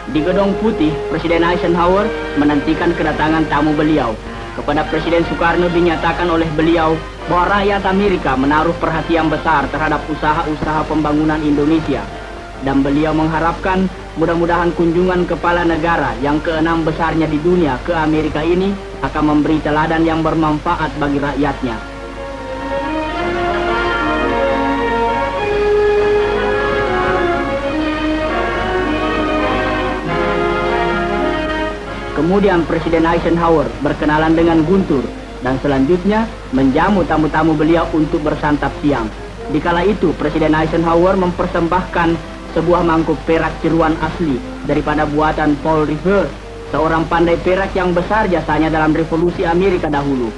Di Gedung Putih, Presiden Eisenhower menantikan kedatangan tamu beliau. Kepada Presiden Soekarno dinyatakan oleh beliau bahwa rakyat Amerika menaruh perhatian besar terhadap usaha-usaha pembangunan Indonesia. Dan beliau mengharapkan mudah-mudahan kunjungan kepala negara yang keenam besarnya di dunia ke Amerika ini akan memberi teladan yang bermanfaat bagi rakyatnya. Kemudian Presiden Eisenhower berkenalan dengan Guntur dan selanjutnya menjamu tamu-tamu beliau untuk bersantap siang. Dikala itu Presiden Eisenhower mempersembahkan sebuah mangkuk perak tiruan asli daripada buatan Paul Revere, seorang pandai perak yang besar jasanya dalam revolusi Amerika dahulu.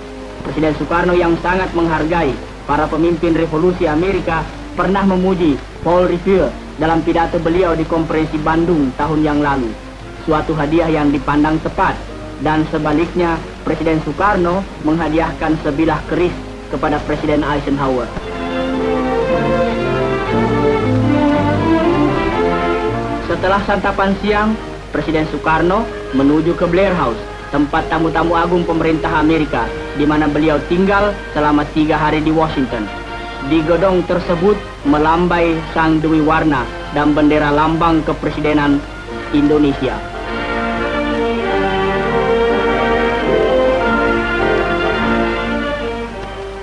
Presiden Soekarno yang sangat menghargai para pemimpin revolusi Amerika pernah memuji Paul Revere dalam pidato beliau di konferensi Bandung tahun yang lalu. Suatu hadiah yang dipandang tepat, dan sebaliknya Presiden Soekarno menghadiahkan sebilah keris kepada Presiden Eisenhower. Setelah santapan siang, Presiden Soekarno menuju ke Blair House, tempat tamu-tamu agung pemerintah Amerika, di mana beliau tinggal selama 3 hari di Washington. Di gedung tersebut melambai sang Dewi Warna dan bendera lambang kepresidenan Indonesia.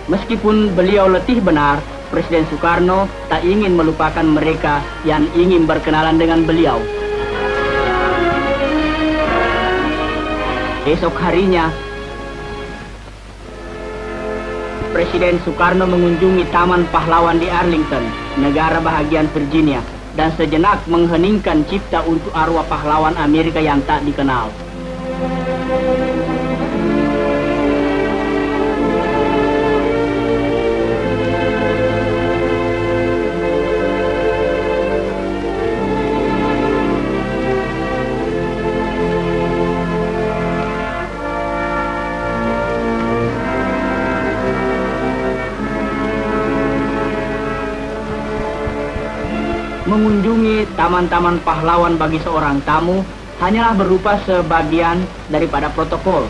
Meskipun beliau letih benar, Presiden Soekarno tak ingin melupakan mereka yang ingin berkenalan dengan beliau. Esok harinya, Presiden Soekarno mengunjungi Taman Pahlawan di Arlington, negara bahagian Virginia, dan sejenak mengheningkan cipta untuk arwah pahlawan Amerika yang tak dikenal. Mengunjungi taman-taman pahlawan bagi seorang tamu hanyalah berupa sebagian daripada protokol.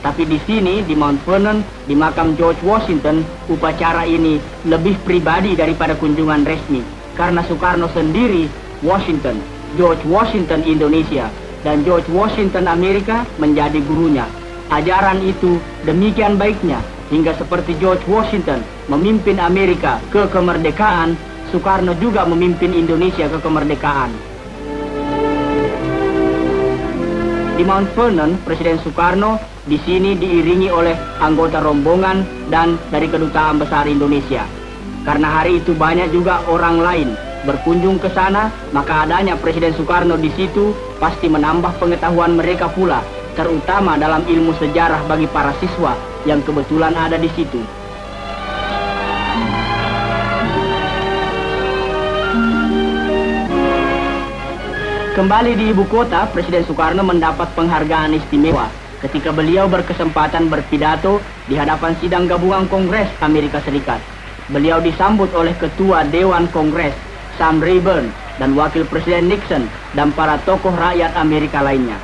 Tapi di sini, di Mount Vernon, di makam George Washington, upacara ini lebih pribadi daripada kunjungan resmi. Karena Soekarno sendiri, Washington, George Washington Indonesia, dan George Washington Amerika menjadi gurunya. Ajaran itu demikian baiknya, hingga seperti George Washington memimpin Amerika ke kemerdekaan, Soekarno juga memimpin Indonesia ke kemerdekaan. Di Mount Vernon, Presiden Soekarno di sini diiringi oleh anggota rombongan dan dari Kedutaan Besar Indonesia. Karena hari itu banyak juga orang lain berkunjung ke sana, maka adanya Presiden Soekarno di situ pasti menambah pengetahuan mereka pula, terutama dalam ilmu sejarah bagi para siswa yang kebetulan ada di situ. Kembali di ibu kota, Presiden Soekarno mendapat penghargaan istimewa ketika beliau berkesempatan berpidato di hadapan sidang gabungan Kongres Amerika Serikat. Beliau disambut oleh Ketua Dewan Kongres, Sam Rayburn, dan Wakil Presiden Nixon, dan para tokoh rakyat Amerika lainnya.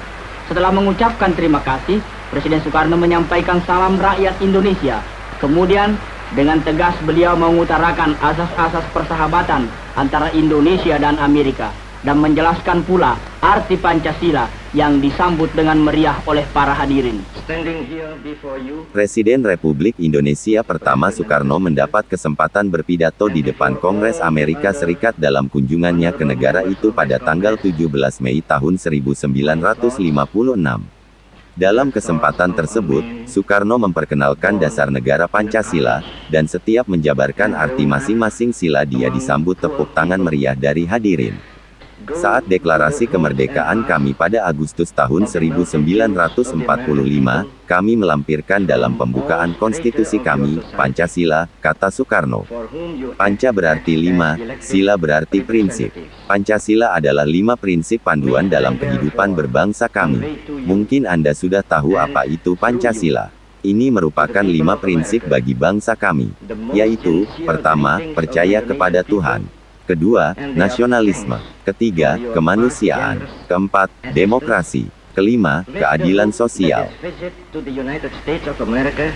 Setelah mengucapkan terima kasih, Presiden Soekarno menyampaikan salam rakyat Indonesia. Kemudian, dengan tegas beliau mengutarakan asas-asas persahabatan antara Indonesia dan Amerika, dan menjelaskan pula arti Pancasila yang disambut dengan meriah oleh para hadirin. Presiden Republik Indonesia pertama Soekarno mendapat kesempatan berpidato di depan Kongres Amerika Serikat dalam kunjungannya ke negara itu pada tanggal 17 Mei tahun 1956. Dalam kesempatan tersebut, Soekarno memperkenalkan dasar negara Pancasila, dan setiap menjabarkan arti masing-masing sila dia disambut tepuk tangan meriah dari hadirin. Saat deklarasi kemerdekaan kami pada Agustus tahun 1945, kami melampirkan dalam pembukaan konstitusi kami, Pancasila, kata Soekarno. Panca berarti 5, sila berarti prinsip. Pancasila adalah 5 prinsip panduan dalam kehidupan berbangsa kami. Mungkin Anda sudah tahu apa itu Pancasila. Ini merupakan 5 prinsip bagi bangsa kami, yaitu, pertama, percaya kepada Tuhan. Kedua, nasionalisme. Ketiga, kemanusiaan. Keempat, demokrasi. Kelima, keadilan sosial. Visit to the United States of America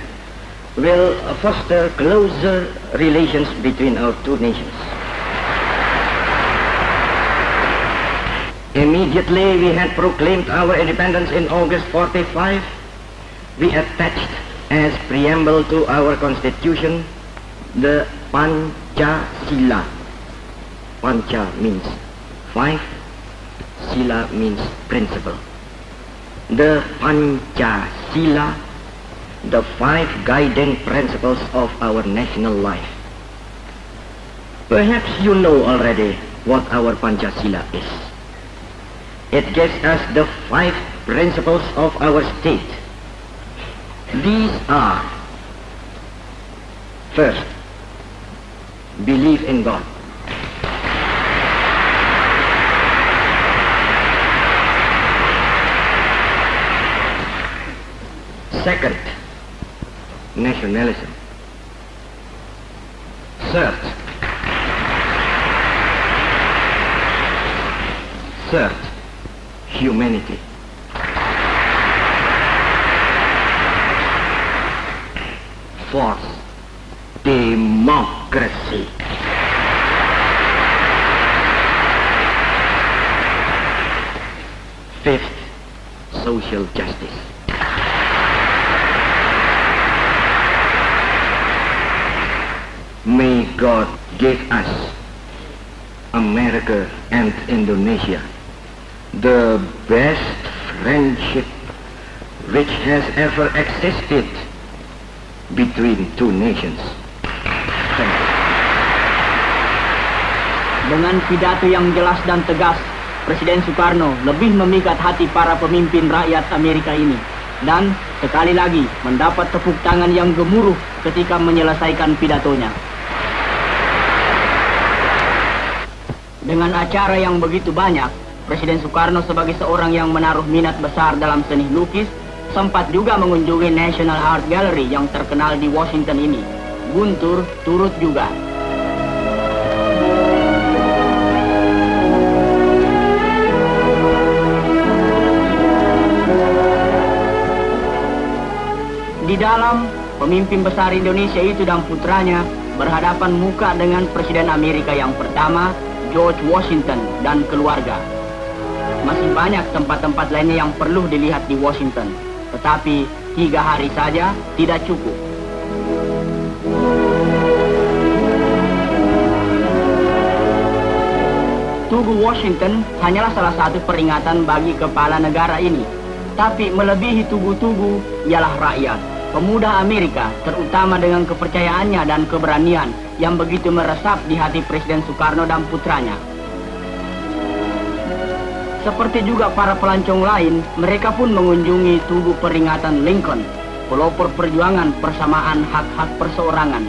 will foster closer relations between our two nations. Immediately we had proclaimed our independence in August 45. We attached as preamble to our constitution the Pancasila. Panca means five, Sila means principle. The Pancasila, the five guiding principles of our national life. Perhaps you know already what our Pancasila is. It gives us the five principles of our state. These are: first, believe in God. Second, nationalism. Third, humanity. Fourth, democracy. Fifth, social justice. May God give us, America and Indonesia, the best friendship which has ever existed between two nations. Thank you. Dengan pidato yang jelas dan tegas, Presiden Soekarno lebih memikat hati para pemimpin rakyat Amerika ini. Dan sekali lagi mendapat tepuk tangan yang gemuruh ketika menyelesaikan pidatonya. Dengan acara yang begitu banyak, Presiden Soekarno sebagai seorang yang menaruh minat besar dalam seni lukis, sempat juga mengunjungi National Art Gallery yang terkenal di Washington ini. Guntur turut juga. Di dalam, pemimpin besar Indonesia itu dan putranya berhadapan muka dengan Presiden Amerika yang pertama, George Washington, dan keluarga. Masih banyak tempat-tempat lainnya yang perlu dilihat di Washington, tetapi 3 hari saja tidak cukup. Tugu Washington hanyalah salah satu peringatan bagi kepala negara ini, tapi melebihi tugu-tugu ialah rakyat. Pemuda Amerika, terutama dengan kepercayaannya dan keberanian yang begitu meresap di hati Presiden Soekarno dan putranya. Seperti juga para pelancong lain, mereka pun mengunjungi tugu peringatan Lincoln, pelopor perjuangan persamaan hak-hak perseorangan.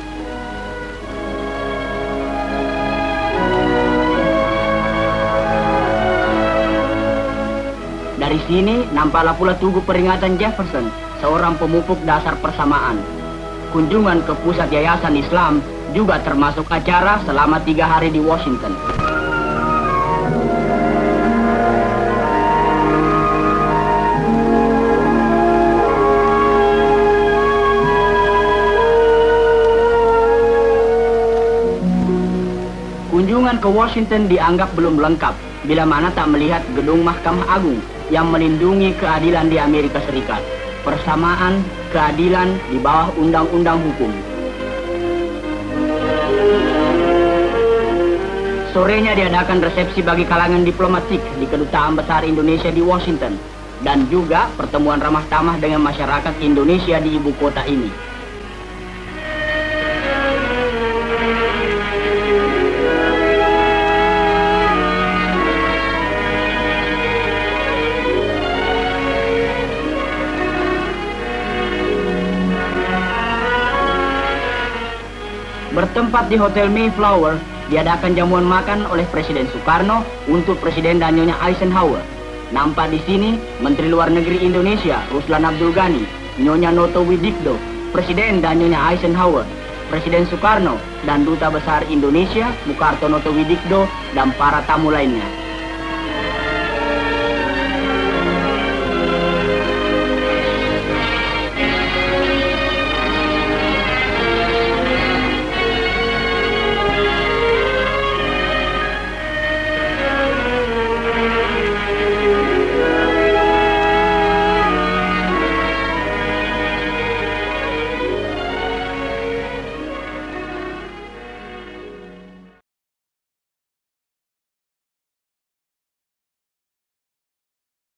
Dari sini nampaklah pula tugu peringatan Jefferson, seorang pemupuk dasar persamaan. Kunjungan ke pusat yayasan Islam juga termasuk acara selama 3 hari di Washington. Kunjungan ke Washington dianggap belum lengkap bila mana tak melihat gedung Mahkamah Agung yang melindungi keadilan di Amerika Serikat. Persamaan, keadilan di bawah undang-undang hukum. Sorenya diadakan resepsi bagi kalangan diplomatik di Kedutaan Besar Indonesia di Washington, dan juga pertemuan ramah tamah dengan masyarakat Indonesia di ibu kota ini. Bertempat di Hotel Mayflower, diadakan jamuan makan oleh Presiden Soekarno untuk Presiden dan Nyonya Eisenhower. Nampak di sini Menteri Luar Negeri Indonesia, Ruslan Abdul Ghani, Nyonya Noto Widikdo, Presiden dan Nyonya Eisenhower, Presiden Soekarno dan Duta Besar Indonesia Mukartonoto Widikdo dan para tamu lainnya.